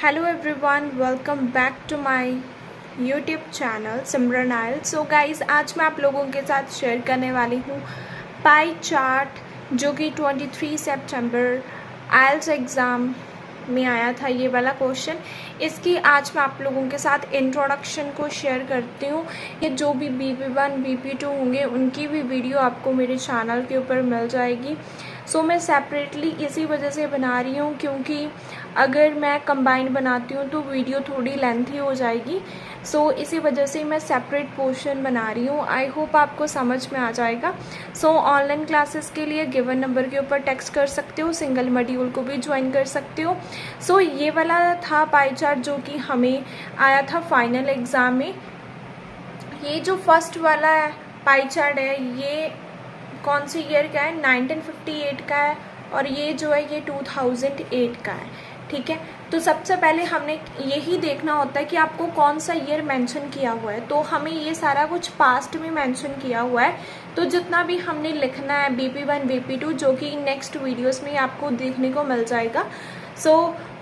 Hello everyone, welcome back to my YouTube channel Simran Isles. So guys, आज मैं आप लोगों के साथ शेयर करने वाली हूँ पाई चार्ट, जो कि 23 सितंबर आइल्स एग्ज़ाम में आया था ये वाला क्वेश्चन। इसकी आज मैं आप लोगों के साथ इंट्रोडक्शन को शेयर करती हूँ। ये जो भी BP1 BP2 होंगे उनकी भी वीडियो आपको मेरे चैनल के ऊपर मिल जाएगी। सो मैं सेपरेटली इसी वजह से बना रही हूँ, क्योंकि अगर मैं कंबाइन बनाती हूँ तो वीडियो थोड़ी लेंथी हो जाएगी। सो इसी वजह से मैं सेपरेट पोर्शन बना रही हूँ। आई होप आपको समझ में आ जाएगा। सो ऑनलाइन क्लासेस के लिए गिवन नंबर के ऊपर टेक्स्ट कर सकते हो, सिंगल मॉड्यूल को भी ज्वाइन कर सकते हो। सो ये वाला था पाई चार्ट जो कि हमें आया था फाइनल एग्ज़ाम में। ये जो फर्स्ट वाला पाई चार्ट है ये कौन सी ईयर का है? 1958 का है, और ये जो है ये 2008 का है। ठीक है, तो सबसे पहले हमने यही देखना होता है कि आपको कौन सा ईयर मेंशन किया हुआ है। तो हमें ये सारा कुछ पास्ट में मेंशन किया हुआ है, तो जितना भी हमने लिखना है BP1 BP2, जो कि नेक्स्ट वीडियोस में आपको देखने को मिल जाएगा, सो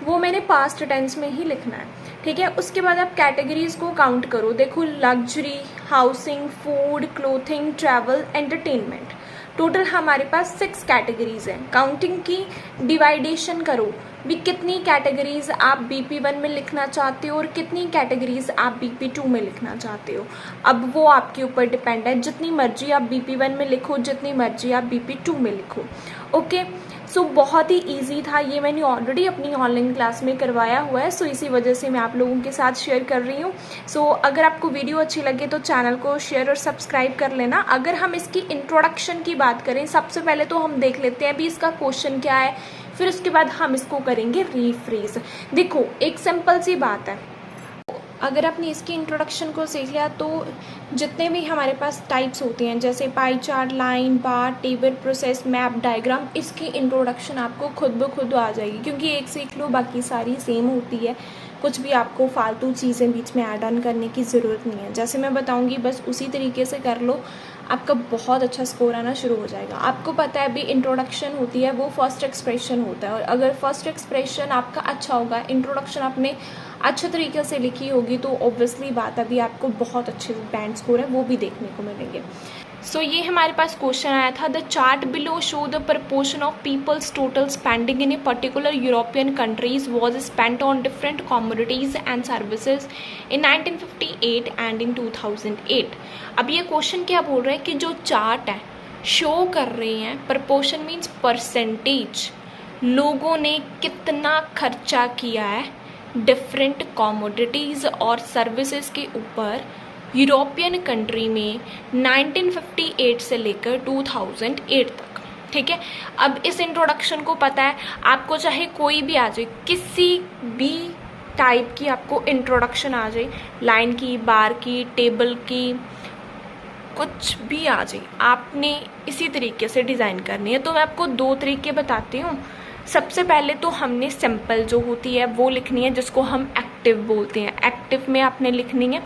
वो मैंने पास्ट टेंस में ही लिखना है। ठीक है, उसके बाद आप कैटेगरीज को काउंट करो। देखो, luxury, housing, food, clothing, travel, entertainment, total हमारे पास 6 कैटेगरीज हैं। काउंटिंग की डिवाइडेशन करो भी, कितनी कैटेगरीज आप BP1 में लिखना चाहते हो और कितनी कैटेगरीज आप BP2 में लिखना चाहते हो। अब वो आपके ऊपर डिपेंड है, जितनी मर्जी आप BP1 में लिखो, जितनी मर्जी आप BP2 में लिखो। ओके, सो बहुत ही इजी था। ये मैंने ऑलरेडी अपनी ऑनलाइन क्लास में करवाया हुआ है, सो इसी वजह से मैं आप लोगों के साथ शेयर कर रही हूँ। सो अगर आपको वीडियो अच्छी लगे तो चैनल को शेयर और सब्सक्राइब कर लेना। अगर हम इसकी इंट्रोडक्शन की बात करें, सबसे पहले तो हम देख लेते हैं अभी इसका क्वेश्चन क्या है, फिर उसके बाद हम इसको करेंगे रीफ्रेज। देखो, एक सिंपल सी बात है, अगर आपने इसकी इंट्रोडक्शन को सीख लिया तो जितने भी हमारे पास टाइप्स होते हैं, जैसे पाई चार्ट, लाइन, बार, टेबल, प्रोसेस, मैप, डायग्राम, इसकी इंट्रोडक्शन आपको खुद ब खुद आ जाएगी, क्योंकि एक सीख लो बाकी सारी सेम होती है। कुछ भी आपको फालतू चीज़ें बीच में ऐड ऑन करने की ज़रूरत नहीं है। जैसे मैं बताऊंगी बस उसी तरीके से कर लो, आपका बहुत अच्छा स्कोर आना शुरू हो जाएगा। आपको पता है अभी इंट्रोडक्शन होती है वो फर्स्ट एक्सप्रेशन होता है, और अगर फर्स्ट एक्सप्रेशन आपका अच्छा होगा, इंट्रोडक्शन आपने अच्छे तरीके से लिखी होगी, तो ऑब्वियसली बात अभी आपको बहुत अच्छे बैंड स्कोर है वो भी देखने को मिलेंगे। सो ये हमारे पास क्वेश्चन आया था, the chart below show the proportion of peoples total spending in a particular European countries was spent on different commodities and services in 1958 and in 2008। अब ये क्वेश्चन क्या बोल रहे हैं कि जो चार्ट है शो कर रहे हैं, प्रपोर्शन मीन्स परसेंटेज, लोगों ने कितना खर्चा किया है डिफरेंट कॉमोडिटीज़ और सर्विसेज के ऊपर यूरोपियन कंट्री में 1958 से लेकर 2008 तक। ठीक है, अब इस इंट्रोडक्शन को पता है आपको, चाहे कोई भी आ जाए, किसी भी टाइप की आपको इंट्रोडक्शन आ जाए, लाइन की, बार की, टेबल की, कुछ भी आ जाए, आपने इसी तरीके से डिज़ाइन करनी है। तो मैं आपको 2 तरीके बताती हूँ। सबसे पहले तो हमने सिंपल जो होती है वो लिखनी है, जिसको हम एक्टिव बोलते हैं। एक्टिव में आपने लिखनी है,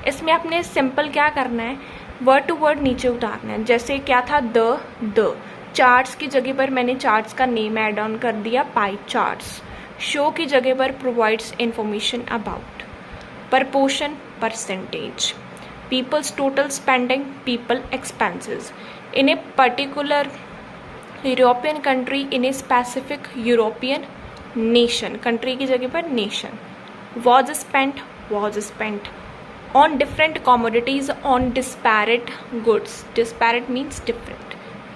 इसमें आपने सिंपल क्या करना है, वर्ड टू वर्ड नीचे उतारना है। जैसे क्या था, द चार्ट्स की जगह पर मैंने चार्ट्स का नेम ऐड ऑन कर दिया, पाई चार्ट्स। शो की जगह पर provides information about, proportion percentage, peoples total spending, people expenses in a particular European country in a specific European nation, country की जगह पर nation, was spent on different commodities on disparate goods, disparate means different,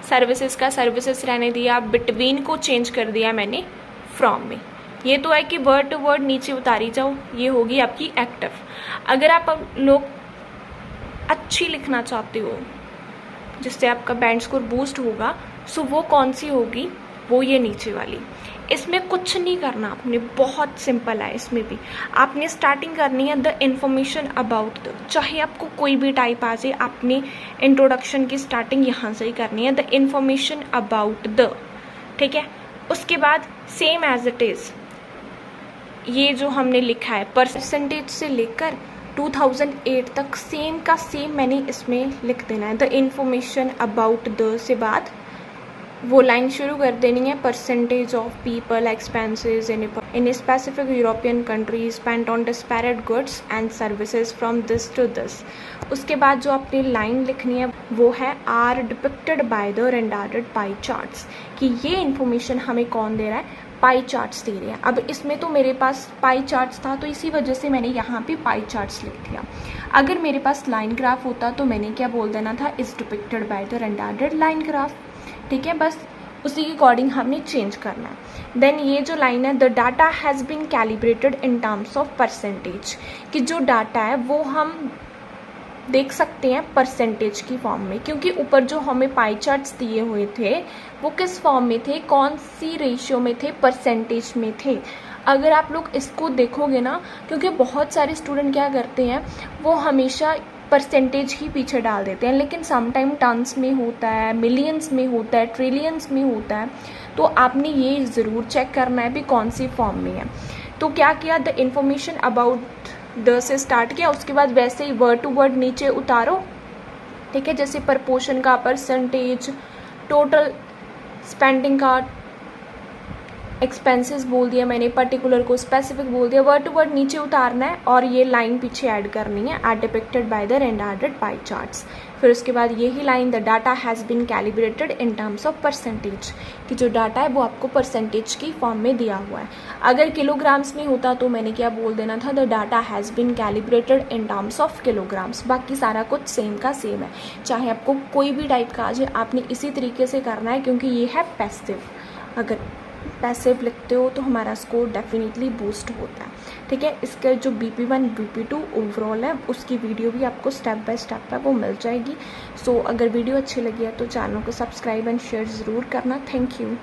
services का services रहने दिया, between को change कर दिया मैंने फ्रॉम में। ये तो है कि वर्ड टू वर्ड नीचे उतारी जाओ, ये होगी आपकी एक्टिव। अगर आप लोग अच्छी लिखना चाहते हो जिससे आपका बैंड स्कोर बूस्ट होगा, सो वो कौन सी होगी, वो ये नीचे वाली। इसमें कुछ नहीं करना आपने, बहुत सिंपल है। इसमें भी आपने स्टार्टिंग करनी है द इंफॉर्मेशन अबाउट द, चाहे आपको कोई भी टाइप आ जाए, आपने इंट्रोडक्शन की स्टार्टिंग यहाँ से ही करनी है, द इंफॉर्मेशन अबाउट द। ठीक है, उसके बाद सेम एज इट इज़ ये जो हमने लिखा है परसेंटेज से लेकर 2008 तक सेम का सेम मैंने इसमें लिख देना है। द इंफॉर्मेशन अबाउट द से बाद वो लाइन शुरू कर देनी है, percentage of people expenses in specific European countries spent on disparate goods and services from this to this. उसके बाद जो अपनी लाइन लिखनी है वो है are depicted by the rendered pie charts, कि ये इन्फॉर्मेशन हमें कौन दे रहा है, पाई चार्ट्स दे रहे हैं। अब इसमें तो मेरे पास पाई चार्ट्स था तो इसी वजह से मैंने यहाँ पे पाई चार्ट्स लिख दिया। अगर मेरे पास लाइन ग्राफ होता तो मैंने क्या बोल देना था, is depicted by the rendered line graph. ठीक है, बस उसी के अकॉर्डिंग हमने चेंज करना है। देन ये जो लाइन है, the data has been calibrated in terms of percentage, कि जो डाटा है वो हम देख सकते हैं परसेंटेज की फॉर्म में, क्योंकि ऊपर जो हमें पाई चार्ट्स दिए हुए थे वो किस फॉर्म में थे, कौन सी रेशियो में थे, परसेंटेज में थे। अगर आप लोग इसको देखोगे ना, क्योंकि बहुत सारे स्टूडेंट क्या करते हैं, वो हमेशा परसेंटेज ही पीछे डाल देते हैं, लेकिन समटाइम टन्स में होता है, मिलियंस में होता है, ट्रिलियंस में होता है, तो आपने ये ज़रूर चेक करना है भी कौन सी फॉर्म में है। तो क्या किया, द इंफॉर्मेशन अबाउट द से स्टार्ट किया, उसके बाद वैसे ही वर्ड टू वर्ड नीचे उतारो। ठीक है, जैसे प्रपोर्शन का, परसेंटेज, टोटल स्पेंडिंग का, एक्सपेंसेस बोल दिया मैंने, पर्टिकुलर को स्पेसिफिक बोल दिया, वर्ड टू वर्ड नीचे उतारना है और ये लाइन पीछे ऐड करनी है, are depicted by the rendered pie charts. फिर उसके बाद यही line, the data has been calibrated in terms of percentage, कि जो डाटा है वो आपको परसेंटेज की फॉर्म में दिया हुआ है। अगर किलोग्राम्स में होता तो मैंने क्या बोल देना था, the data has been calibrated in terms of kilograms. बाकी सारा कुछ सेम का सेम है, चाहे आपको कोई भी टाइप का आ जाए, आपने इसी तरीके से करना है, क्योंकि ये है पैसिव। अगर पैसिव लिखते हो तो हमारा स्कोर डेफिनेटली बूस्ट होता है। ठीक है, इसका जो BP1 BP2 ओवरऑल है उसकी वीडियो भी आपको स्टेप बाय स्टेप है वो मिल जाएगी। सो अगर वीडियो अच्छी लगी है तो चैनल को सब्सक्राइब एंड शेयर ज़रूर करना। Thank you.